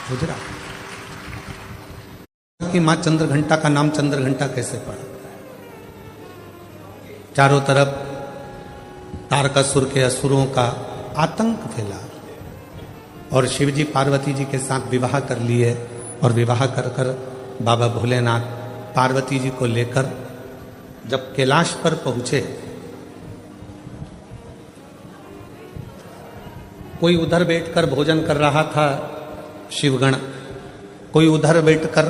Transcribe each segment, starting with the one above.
गुजरा कि मां चंद्रघंटा का नाम चंद्रघंटा कैसे पड़ा। चारों तरफ तारकासुर के असुरों का आतंक फैला और शिवजी पार्वती जी के साथ विवाह कर लिए और विवाह कर कर बाबा भोलेनाथ पार्वती जी को लेकर जब कैलाश पर पहुंचे, कोई उधर बैठकर भोजन कर रहा था शिवगण, कोई उधर बैठकर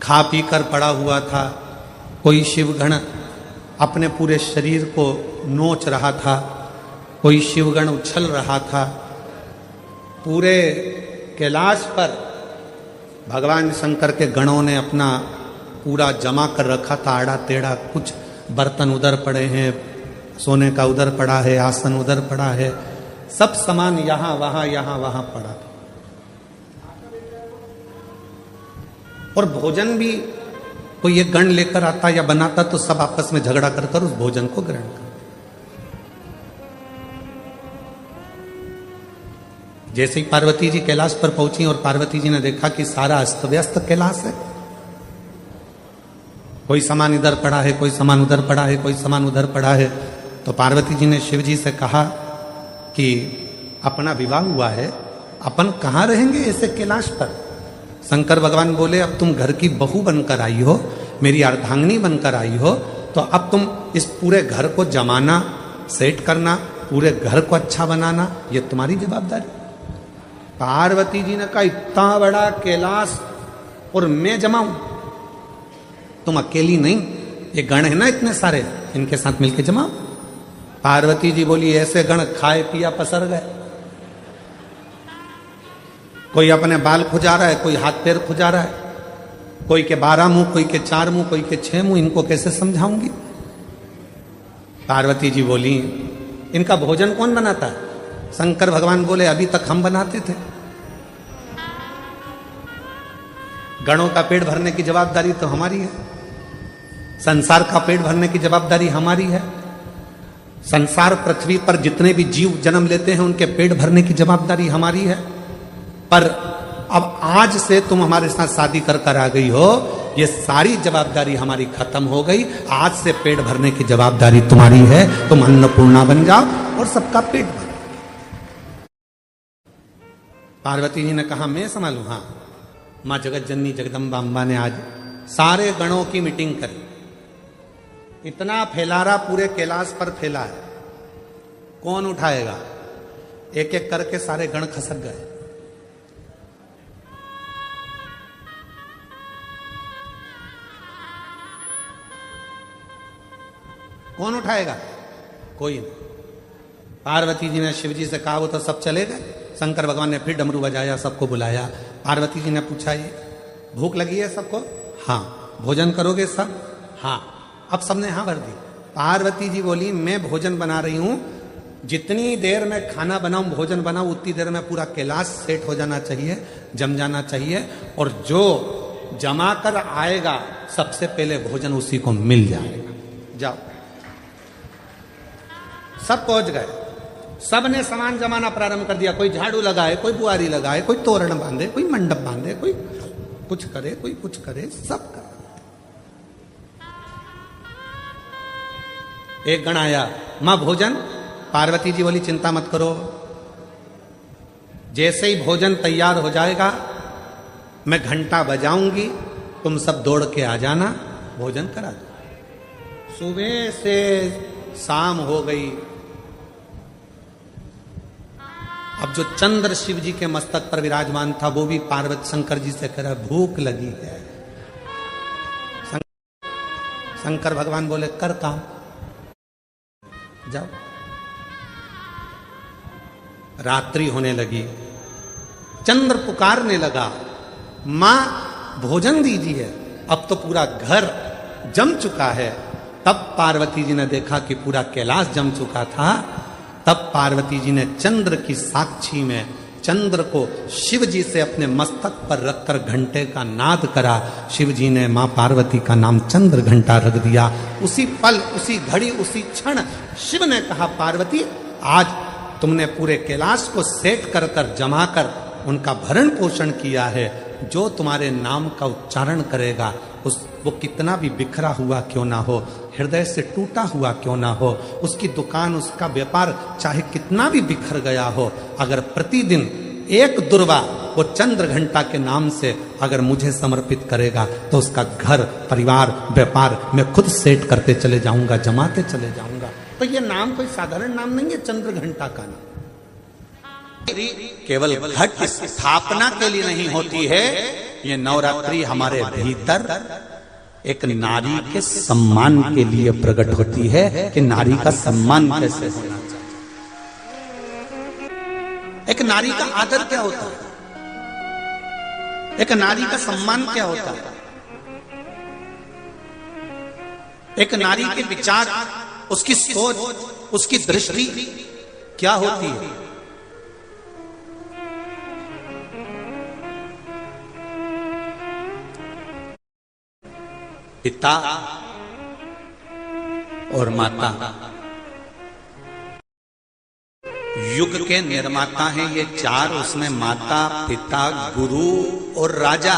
खा पी कर पड़ा हुआ था, कोई शिवगण अपने पूरे शरीर को नोच रहा था, कोई शिवगण उछल रहा था। पूरे कैलाश पर भगवान शंकर के गणों ने अपना पूरा जमा कर रखा था, आड़ा टेढ़ा, कुछ बर्तन उधर पड़े हैं, सोने का उधर पड़ा है, आसन उधर पड़ा है, सब सामान यहां वहां पड़ा था। और भोजन भी कोई एक गण लेकर आता या बनाता तो सब आपस में झगड़ा कर कर उस भोजन को ग्रहण कर। जैसे ही पार्वती जी कैलाश पर पहुंची और पार्वती जी ने देखा कि सारा अस्त व्यस्त कैलाश है, कोई सामान इधर पड़ा है, कोई सामान उधर पड़ा है, कोई सामान उधर पड़ा है, तो पार्वती जी ने शिव जी से कहा कि अपना विवाह हुआ है, अपन कहां रहेंगे ऐसे कैलाश पर। शंकर भगवान बोले अब तुम घर की बहू बनकर आई हो, मेरी अर्धांगिनी बनकर आई हो, तो अब तुम इस पूरे घर को जमाना, सेट करना, पूरे घर को अच्छा बनाना, ये तुम्हारी जवाबदारी। पार्वती जी ने कहा इतना बड़ा कैलाश और मैं जमाऊं, तुम अकेली नहीं, ये गण है ना इतने सारे, इनके साथ मिलके जमाओ। पार्वती जी बोली ऐसे गण खाए पिया पसर गए, कोई अपने बाल खुजा रहा है, कोई हाथ पैर खुजा रहा है, कोई के 12 मुंह, कोई के 4 मुंह, कोई के 6 मुंह, इनको कैसे समझाऊंगी। पार्वती जी बोली इनका भोजन कौन बनाता है। शंकर भगवान बोले अभी तक हम बनाते थे, गणों का पेट भरने की जवाबदारी तो हमारी है, संसार का पेट भरने की जवाबदारी हमारी है, संसार पृथ्वी पर जितने भी जीव जन्म लेते हैं उनके पेट भरने की जवाबदारी हमारी है। पर अब आज से तुम हमारे साथ शादी कर कर आ गई हो, ये सारी जवाबदारी हमारी खत्म हो गई, आज से पेट भरने की जवाबदारी तुम्हारी है, तुम अन्नपूर्णा बन जाओ और सबका पेट भरो। पार्वती जी ने कहा मैं संभालू। हाँ, मां जगत जननी जगदम्बा अम्बा ने आज सारे गणों की मीटिंग करी, इतना फैलारा पूरे कैलाश पर फैला है, कौन उठाएगा। एक एक करके सारे गण खसक गए। कौन उठाएगा, कोई नहीं। पार्वती जी ने शिव जी से कहा वो तो सब चले गए। शंकर भगवान ने फिर डमरू बजाया, सबको बुलाया। पार्वती जी ने पूछा ये भूख लगी है सबको। हाँ। भोजन करोगे सब। हाँ। अब सबने हाँ भर दी। पार्वती जी बोली मैं भोजन बना रही हूं, जितनी देर में खाना बनाऊं, भोजन बनाऊं, उतनी देर में पूरा कैलाश सेट हो जाना चाहिए, जम जाना चाहिए, और जो जमा कर आएगा सबसे पहले भोजन उसी को मिल जाएगा। जाओ। सब पहुंच गए, सब ने सामान जमाना प्रारंभ कर दिया। कोई झाड़ू लगाए, कोई बुआरी लगाए, कोई तोरण बांधे, कोई मंडप बांधे, कोई कुछ करे, कोई कुछ करे, सब कर। एक गण आया, मां भोजन। पार्वती जी बोली चिंता मत करो, जैसे ही भोजन तैयार हो जाएगा मैं घंटा बजाऊंगी, तुम सब दौड़ के आ जाना, भोजन करा दो। सुबह से शाम हो गई। अब जो चंद्र शिव जी के मस्तक पर विराजमान था वो भी पार्वती शंकर जी से कह रहा भूख लगी है। शंकर भगवान बोले कर काम, जाओ। रात्रि होने लगी, चंद्र पुकारने लगा मां भोजन दीजिए। अब तो पूरा घर जम चुका है। तब पार्वती जी ने देखा कि पूरा कैलाश जम चुका था। तब पार्वती जी ने चंद्र की साक्षी में चंद्र को शिव जी से अपने मस्तक पर रखकर घंटे का नाद करा। शिव जी ने मां पार्वती का नाम चंद्र घंटा रख दिया। उसी पल, उसी घड़ी, उसी क्षण शिव ने कहा पार्वती आज तुमने पूरे कैलाश को सेट कर कर जमा कर उनका भरण पोषण किया है। जो तुम्हारे नाम का उच्चारण करेगा वो कितना भी बिखरा हुआ क्यों ना हो, हृदय से टूटा हुआ क्यों ना हो, उसकी दुकान, उसका व्यापार चाहे कितना भी बिखर गया हो, अगर प्रतिदिन एक दुर्वा वो चंद्र घंटा के नाम से अगर मुझे समर्पित करेगा तो उसका घर, परिवार, व्यापार मैं खुद सेट करते चले जाऊंगा, जमाते चले जाऊंगा। तो ये नाम कोई साधारण नाम नहीं है, चंद्र घंटा का नाम केवल घट स्थापना के लिए नहीं होती है। ये नवरात्रि हमारे भीतर एक नारी के सम्मान के लिए प्रकट होती है कि नारी का सम्मान कैसे होना चाहिए, एक नारी का आदर क्या होता है, एक नारी का सम्मान क्या होता है, एक नारी के विचार, उसकी सोच, उसकी दृष्टि क्या होती है। पिता और माता युग के निर्माता हैं ये चार, उसमें माता, पिता, गुरु और राजा।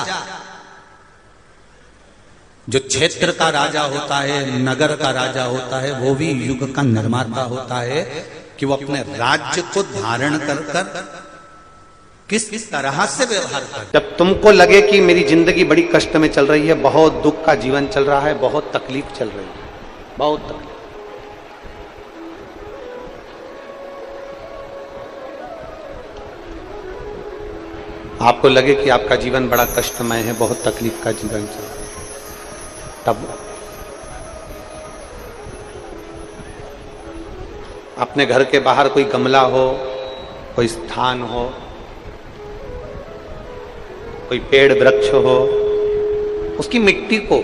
जो क्षेत्र का राजा होता है, नगर का राजा होता है, वो भी युग का निर्माता होता है कि वो अपने राज्य को धारण कर कर किस तरह से व्यवहार कर। जब तुमको लगे कि मेरी जिंदगी बड़ी कष्ट में चल रही है, बहुत दुख का जीवन चल रहा है, बहुत तकलीफ चल रही है, बहुत तकलीफ, आपको लगे कि आपका जीवन बड़ा कष्टमय है, बहुत तकलीफ का जीवन चल रहा है, तब अपने घर के बाहर कोई गमला हो, कोई स्थान हो, कोई पेड़ वृक्ष हो, उसकी मिट्टी को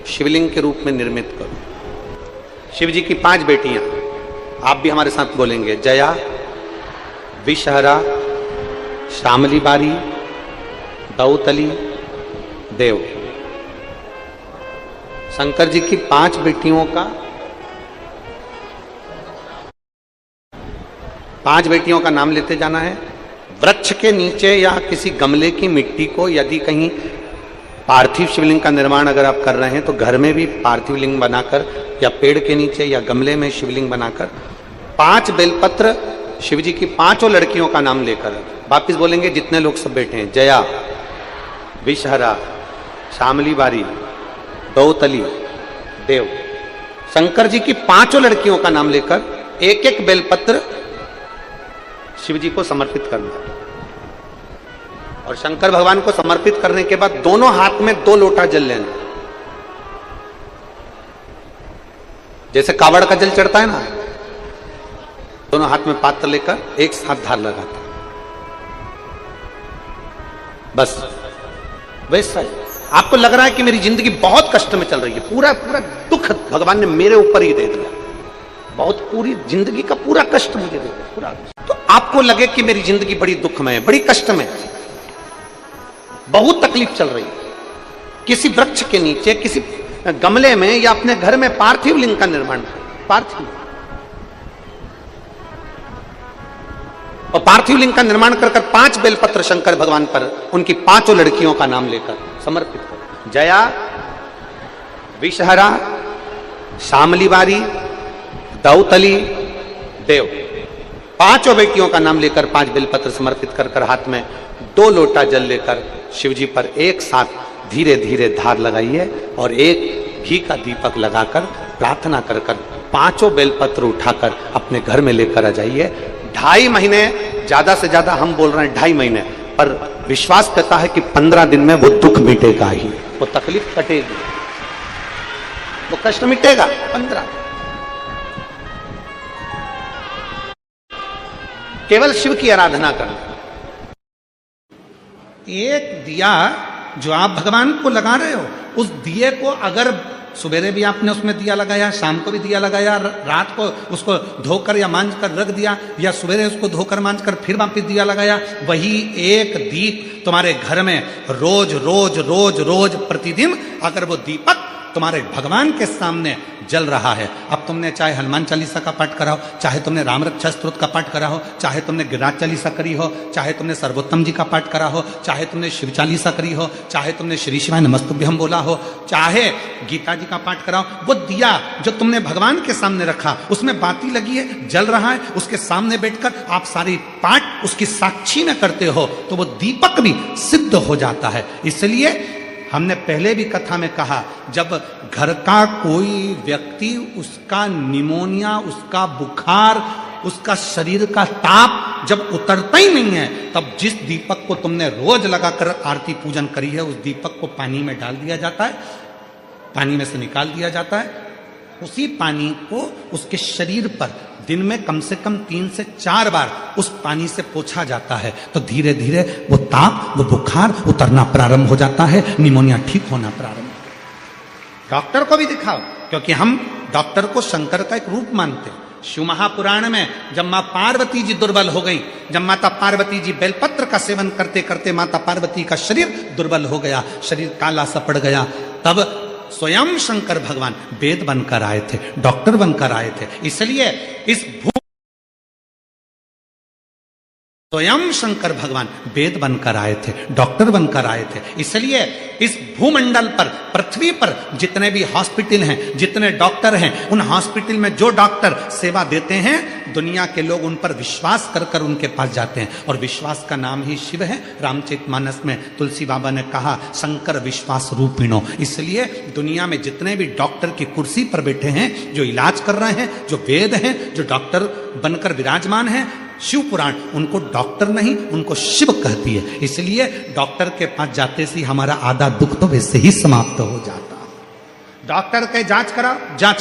शिवलिंग के रूप में निर्मित करो। शिव जी की 5 बेटियां, आप भी हमारे साथ बोलेंगे, जया, विषहरा, श्यामली बारी, दौतली, देव। शंकर जी की 5 बेटियों का, 5 बेटियों का नाम लेते जाना है। वृक्ष के नीचे या किसी गमले की मिट्टी को, यदि कहीं पार्थिव शिवलिंग का निर्माण अगर आप कर रहे हैं तो घर में भी पार्थिव लिंग बनाकर या पेड़ के नीचे या गमले में शिवलिंग बनाकर 5 बेलपत्र शिव जी की 5 लड़कियों का नाम लेकर वापिस बोलेंगे, जितने लोग सब बैठे हैं, जया, विषहरा, श्यामली बारी, दौतली, देव। शंकर जी की 5 लड़कियों का नाम लेकर एक एक बेलपत्र शिव जी को समर्पित करना। और शंकर भगवान को समर्पित करने के बाद दोनों हाथ में 2 लोटा जल लेना। जैसे कावड़ का जल चढ़ता है ना, दोनों हाथ में पात्र लेकर एक साथ धार लगाता, बस वैसा ही। आपको लग रहा है कि मेरी जिंदगी बहुत कष्ट में चल रही है, पूरा पूरा दुख भगवान ने मेरे ऊपर ही दे दिया, बहुत पूरी जिंदगी का पूरा कष्ट मुझे दे दिया, पूरा। तो आपको लगे कि मेरी जिंदगी बड़ी दुखमय है, बड़ी कष्ट में, बहुत तकलीफ चल रही है, किसी वृक्ष के नीचे, किसी गमले में या अपने घर में पार्थिव लिंग का निर्माण, पार्थिव, और पार्थिव लिंग का निर्माण कर 5 बेलपत्र शंकर भगवान पर उनकी 5 लड़कियों का नाम लेकर समर्पित करो। जया, विषहरा, श्यामली बारी, दौतली, देव। 5 बेटियों का नाम लेकर 5 बेलपत्र समर्पित कर हाथ में 2 लोटा जल लेकर शिव जी पर एक साथ धीरे धीरे धार लगाइए और एक घी का दीपक लगाकर प्रार्थना कर 5 बेलपत्र उठाकर अपने घर में लेकर आ जाइए। 2.5 महीने, ज्यादा से ज्यादा हम बोल रहे हैं 2.5 महीने, पर विश्वास करता है कि 15 दिन में वो दुख मिटेगा ही, वो तकलीफ कटेगी, वो कष्ट मिटेगा 15। केवल शिव की आराधना करना। एक दिया जो आप भगवान को लगा रहे हो, उस दिए को अगर सवेरे भी आपने उसमें दिया लगाया, शाम को भी दिया लगाया, रात को उसको धोकर या मांझ कर रख दिया, या सवेरे उसको धोकर मांझ कर फिर वापिस दिया लगाया, वही एक दीप तुम्हारे घर में रोज रोज रोज रोज प्रतिदिन अगर वो दीपक तुम्हारे भगवान के सामने जल रहा है। अब तुमने चाहे हनुमान चालीसा का पाठ करा हो, चाहे तुमने राम रक्षा स्तोत्र का पाठ करा हो, चाहे तुमने गिरिराज चालीसा करी हो, चाहे तुमने सर्वोत्तम जी का पाठ करा हो, चाहे तुमने शिव चालीसा करी हो, चाहे तुमने श्री शिवाय नमस्तुभ्यम बोला हो, चाहे गीता जी का पाठ करा हो, वो दिया जो तुमने भगवान के सामने रखा, उसमें बाती लगी है, जल रहा है, उसके सामने बैठकर आप सारी पाठ उसकी साक्षी में करते हो, तो वो दीपक भी सिद्ध हो जाता है। इसलिए हमने पहले भी कथा में कहा, जब घर का कोई व्यक्ति, उसका निमोनिया, उसका बुखार, उसका शरीर का ताप जब उतरता ही नहीं है, तब जिस दीपक को तुमने रोज लगाकर आरती पूजन करी है, उस दीपक को पानी में डाल दिया जाता है, पानी में से निकाल दिया जाता है। उसी पानी को उसके शरीर पर दिन में कम से कम 3 से 4 बार उस पानी से पोंछा जाता है, तो धीरे धीरे वो ताप, वो बुखार उतरना प्रारंभ हो जाता है, निमोनिया ठीक होना प्रारंभ। डॉक्टर को भी दिखाओ, क्योंकि हम डॉक्टर को शंकर का एक रूप मानते हैं। शिव महापुराण में जब मां पार्वती जी दुर्बल हो गई, जब माता पार्वती जी बेलपत्र का सेवन करते करते माता पार्वती का शरीर दुर्बल हो गया, शरीर काला सा पड़ गया, तब स्वयं शंकर भगवान वेद बनकर आए थे, डॉक्टर बनकर आए थे। इसलिए इस स्वयं शंकर भगवान वेद बनकर आए थे, डॉक्टर बनकर आए थे। इसलिए इस भूमंडल पर, पृथ्वी पर जितने भी हॉस्पिटल हैं, जितने डॉक्टर हैं, उन हॉस्पिटल में जो डॉक्टर सेवा देते हैं, दुनिया के लोग उन पर विश्वास कर कर उनके पास जाते हैं, और विश्वास का नाम ही शिव है। रामचरितमानस में तुलसी बाबा ने कहा, शंकर विश्वास रूपिणो। इसलिए दुनिया में जितने भी डॉक्टर की कुर्सी पर बैठे हैं, जो इलाज कर रहे हैं, जो वेद हैं, जो डॉक्टर बनकर विराजमान हैं, शिव पुराण उनको डॉक्टर नहीं, उनको शिव कहती है। इसलिए डॉक्टर के पास जाते से हमारा आधा दुख तो वैसे ही समाप्त हो जाता। डॉक्टर के जांच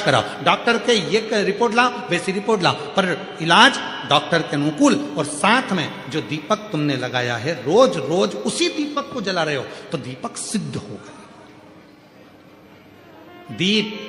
कराओ, डॉक्टर के ये रिपोर्ट लाओ, वैसी रिपोर्ट लाओ, पर इलाज डॉक्टर के अनुकूल। और साथ में जो दीपक तुमने लगाया है, रोज रोज उसी दीपक को जला रहे हो, तो दीपक सिद्ध होगा। दीप